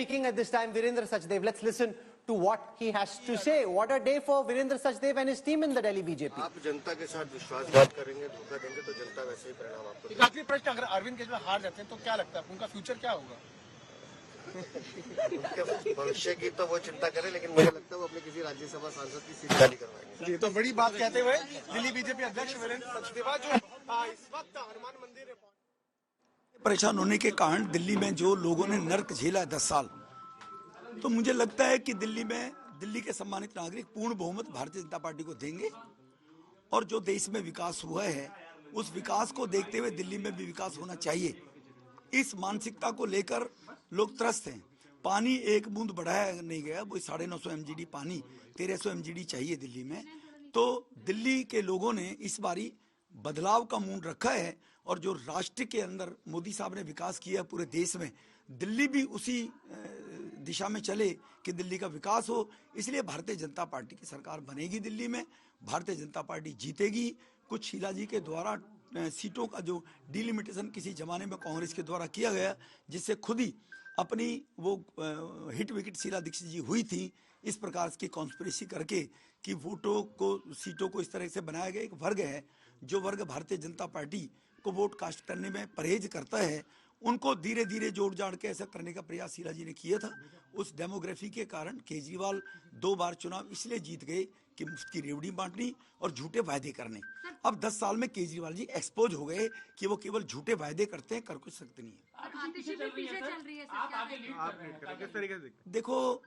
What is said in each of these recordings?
speaking at this time, Virendra Sachdeva. Let's listen to what he has to say. What a day for Virendra Sachdeva and his team in the Delhi BJP. आप जनता के साथ विश्वासघात करेंगे, धोखा देंगे तो जनता वैसे ही परिणाम आपको देगी। आखिरी प्रश्न, अगर अरविंद केजरीवाल हार जाते हैं तो क्या लगता है उनका फ्यूचर क्या होगा? उनके भविष्य की तो वो चिंता करें, लेकिन मुझे लगता है वो अपने किसी राज्यसभा सांसद की सीट खाली करवाएंगे। जी, तो बड़ी बात कहते हुए दिल्ली बीजेपी अध्यक्ष वीरेंद्र सचदेवा जो इस वक्त हनुमान मंदिर परेशान होने के कारण दिल्ली में जो लोगों ने नर्क झेला है 10 साल, तो मुझे लगता है कि दिल्ली के सम्मानित नागरिक पूर्ण बहुमत भारतीय जनता पार्टी को देंगे और जो देश में विकास हुआ है उस विकास को देखते हुए दिल्ली में भी विकास होना चाहिए। इस मानसिकता को लेकर लोग त्रस्त हैं। पानी एक बूंद बढ़ाया नहीं गया, वो 950 MGD पानी 1300 MGD चाहिए दिल्ली में। तो दिल्ली के लोगों ने इस बारी बदलाव का मूड रखा है और जो राष्ट्र के अंदर मोदी साहब ने विकास किया पूरे देश में, दिल्ली भी उसी दिशा में चले कि दिल्ली का विकास हो। इसलिए भारतीय जनता पार्टी की सरकार बनेगी दिल्ली में, भारतीय जनता पार्टी जीतेगी। कुछ शीला जी के द्वारा सीटों का जो डिलिमिटेशन किसी जमाने में कांग्रेस के द्वारा किया गया, जिससे खुद ही अपनी वो हिट विकेट शीला दीक्षित जी हुई थी, इस प्रकार की कॉन्स्पिरेसी करके कि वोटों को सीटों को इस तरह से बनाया गया। एक वर्ग है जो वर्ग भारतीय जनता पार्टी को वोट कास्ट करने में परहेज करता है, उनको धीरे धीरे जोड़ जाड़ के ऐसा करने का प्रयास शीला जी ने किया था। उस डेमोग्राफी के कारण केजरीवाल 2 बार चुनाव इसलिए जीत गए कि मुफ्त की रेवड़ी बांटनी और झूठे वायदे करने। अब 10 साल में केजरीवाल जी एक्सपोज हो गए कि वो केवल झूठे वायदे करते हैं, कर कुछ सकते नहीं है। देखो,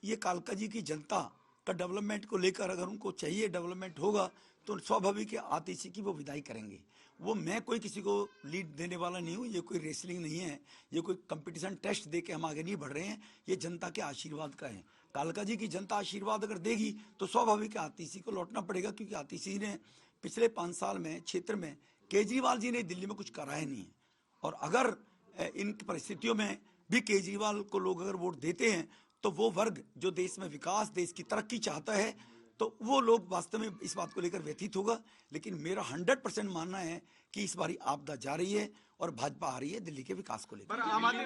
ये कालका जी की जनता का डेवलपमेंट को लेकर अगर उनको चाहिए डेवलपमेंट होगा तो स्वाभाविक है आतिशी की वो विदाई करेंगे। वो मैं कोई किसी को लीड देने वाला नहीं हूँ, ये कोई रेसलिंग नहीं है, ये कोई कंपटीशन टेस्ट दे के हम आगे नहीं बढ़ रहे हैं, ये जनता के आशीर्वाद का है। कालका जी की जनता आशीर्वाद अगर देगी तो स्वाभाविक है आतिशी को लौटना पड़ेगा, क्योंकि आतिशी ने पिछले 5 साल में क्षेत्र में केजरीवाल जी ने दिल्ली में कुछ कराया नहीं है। और अगर इन परिस्थितियों में भी केजरीवाल को लोग अगर वोट देते हैं तो वो वर्ग जो देश में विकास, देश की तरक्की चाहता है, तो वो लोग वास्तव में इस बात को लेकर व्यथित होगा। लेकिन मेरा 100% मानना है कि इस बारी आपदा जा रही है और भाजपा आ रही है दिल्ली के विकास को लेकर। आम आदमी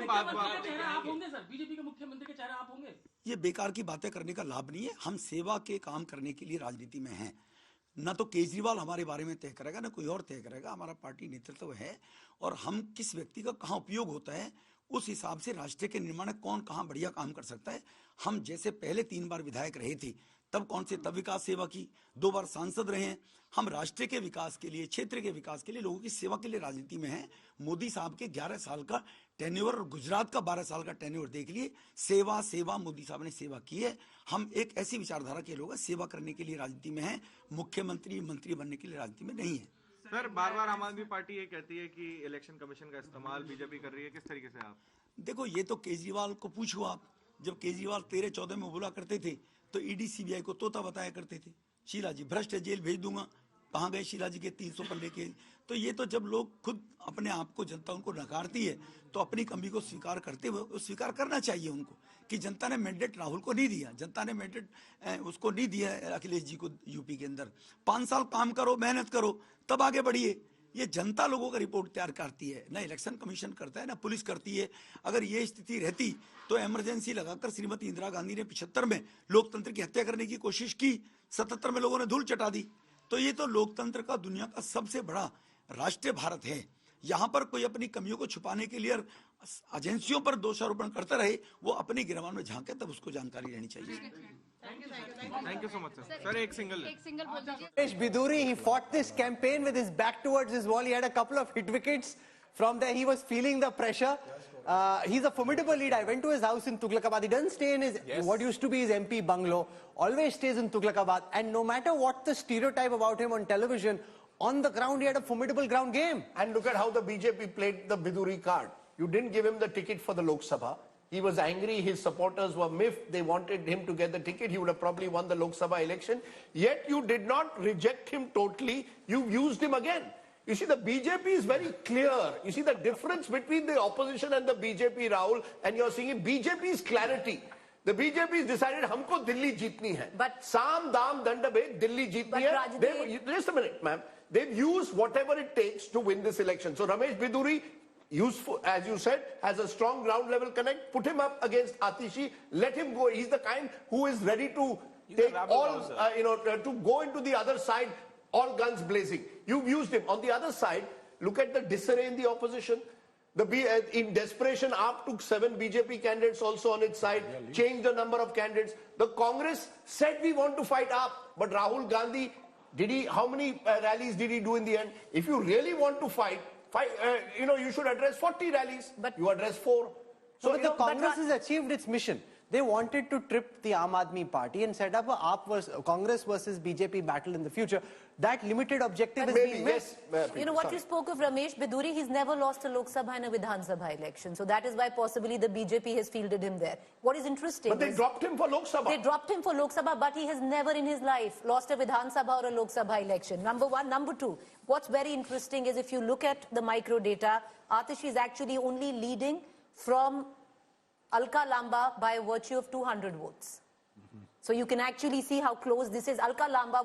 बीजेपी के मुख्यमंत्री के चेहरा आप होंगे? ये बेकार की बातें करने का लाभ नहीं है। हम सेवा के काम करने के लिए राजनीति में हैं। न तो केजरीवाल हमारे बारे में तय करेगा, न कोई और तय करेगा। हमारा पार्टी नेतृत्व है और हम किस व्यक्ति का कहाँ उपयोग होता है उस हिसाब से राष्ट्र के निर्माण में कौन कहाँ बढ़िया काम कर सकता है। हम जैसे पहले 3 बार विधायक रहे थे तब विकास सेवा की, 2 बार सांसद रहे हैं। हम राष्ट्र के विकास के लिए, क्षेत्र के विकास के लिए, लोगों की सेवा के लिए राजनीति में हैं। मोदी साहब के 11 साल का टेन्योर और गुजरात का 12 साल का टेन्योर देख लिए। सेवा मोदी साहब ने सेवा की है। हम एक ऐसी विचारधारा के लोग सेवा करने के लिए राजनीति में हैं, मुख्यमंत्री मंत्री बनने के लिए राजनीति में नहीं है। सर, बार-बार आम आदमी पार्टी ये कहती है कि इलेक्शन कमीशन का इस्तेमाल बीजेपी कर रही है, किस तरीके से आप? देखो, ये तो केजरीवाल को पूछो आप। जब केजरीवाल 13-14 में बोला करते थे तो ईडी सीबीआई को तोता बताया करते थे। शीला जी भ्रष्ट है, जेल भेज दूंगा। कहाँ गए शीला जी के 300 पन्ने के? तो ये तो जब लोग खुद अपने आप को, जनता उनको नकारती है तो अपनी कमी को स्वीकार करते हुए स्वीकार करना चाहिए उनको कि जनता ने मैंडेट राहुल को नहीं दिया, जनता ने मैंडेट उसको नहीं दिया अखिलेश जी को यूपी के अंदर। 5 साल काम करो, मेहनत करो, तब आगे बढ़िए। ये जनता लोगों का रिपोर्ट तैयार करती है, ना इलेक्शन कमीशन करता है, ना पुलिस करती है। अगर ये स्थिति रहती तो इमरजेंसी लगाकर श्रीमती इंदिरा गांधी ने 75 में लोकतंत्र की हत्या करने की कोशिश की, 77 में लोगों ने धूल चटा दी। तो ये तो लोकतंत्र का दुनिया का सबसे बड़ा राष्ट्र भारत है। यहाँ पर कोई अपनी कमियों को छुपाने के लिए एजेंसियों पर दोषारोपण करता रहे, वो अपनी गिरवान में झांके, तब उसको जानकारी रहनी चाहिए। Thank you so much, sir. Sir, एक single Ramesh Bidhuri, he fought this campaign with his back towards his wall. He had a couple of hit wickets. From there, he was feeling the pressure. He's a formidable lead. I went to his house in Tughlakabad. He doesn't stay in his what used to be his MP bungalow. Always stays in Tughlakabad. And no matter what the stereotype about him on television, on the ground, he had a formidable ground game. And look at how the BJP played the Bidhuri card. You didn't give him the ticket for the Lok Sabha. He was angry. His supporters were miffed. They wanted him to get the ticket. He would have probably won the Lok Sabha election. Yet you did not reject him totally. You used him again. You see, the BJP is very clear. You see the difference between the opposition and the BJP, Rahul, and you're seeing BJP's clarity. The BJP has decided हमको दिल्ली जीतनी है. But साम दाम दंड भेद दिल्ली जीतनी है. Just a minute, ma'am. They've used whatever it takes to win this election. So Ramesh Bidhuri useful, as you said, has a strong ground level connect. Put him up against Atishi. Let him go. He's the kind who is ready to take all, to go into the other side, all guns blazing. You've used him. On the other side, look at the disarray in the opposition. In desperation, AAP took 7 BJP candidates also on its side, changed the number of candidates. The Congress said we want to fight AAP, but Rahul Gandhi, how many rallies did he do in the end? If you really want to fight, you should address 40 rallies, but you address 4. So the Congress has achieved its mission. They wanted to trip the Aam Aadmi Party and set up a Congress versus BJP battle in the future. That limited objective has been missed. You know what you spoke of Ramesh Bidhuri, he's never lost a Lok Sabha and a Vidhan Sabha election. So that is why possibly the BJP has fielded him there. What is interesting But they dropped him for Lok Sabha. They dropped him for Lok Sabha, but he has never in his life lost a Vidhan Sabha or a Lok Sabha election. Number one. Number two, what's very interesting is if you look at the micro data, Atish is actually only leading from Alka Lamba by virtue of 200 votes. So you can actually see how close this is. Alka Lamba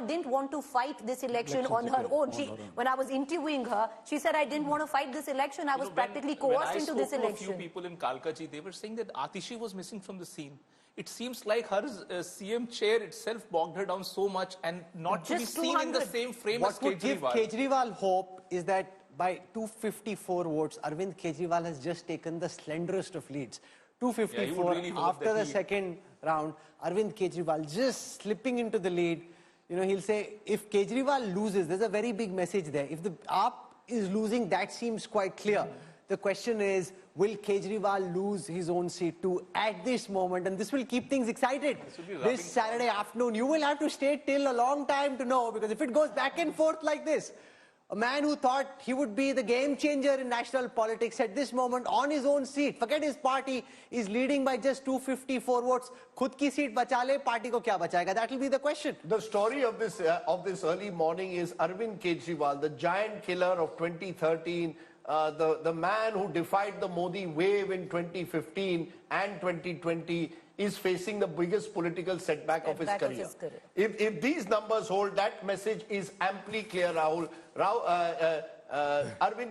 didn't want to fight this election on her own. When I was interviewing her, she said, I didn't want to fight this election. I was practically coerced into this election. When I spoke to a few people in Kalkaji, they were saying that Atishi was missing from the scene. It seems like her CM chair itself bogged her down so much and not to be seen in the same frame as Kejriwal. What would give Kejriwal hope is that by 254 votes, Arvind Kejriwal has just taken the slenderest of leads. 254 after the second round, Arvind Kejriwal just slipping into the lead. You know, he'll say, if Kejriwal loses, there's a very big message there. If the AAP is losing, that seems quite clear. The question is, will Kejriwal lose his own seat too at this moment? And this will keep things excited. This Saturday afternoon, you will have to stay till a long time to know, because if it goes back and forth like this, a man who thought he would be the game changer in national politics at this moment on his own seat, forget his party, is leading by just 254 votes. Khud ki seat bacha le, party ko kya bachayega? That will be the question. The story of this early morning is Arvind Kejriwal, the giant killer of 2013, the man who defied the Modi wave in 2015 and 2020, is facing the biggest political setback of his career. If these numbers hold, that message is amply clear, Rahul. Arvind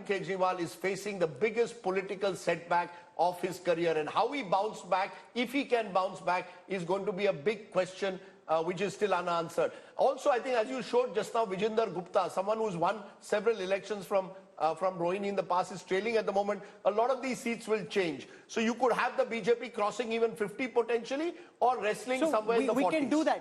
Kejriwal is facing the biggest political setback of his career, and how he bounced back, if he can bounce back, is going to be a big question which is still unanswered. Also, I think, as you showed just now, Vijender Gupta, someone who's won several elections from Rohini in the past, is trailing at the moment. A lot of these seats will change. So you could have the BJP crossing even 50 potentially, or wrestling somewhere in the 40s. We can do that.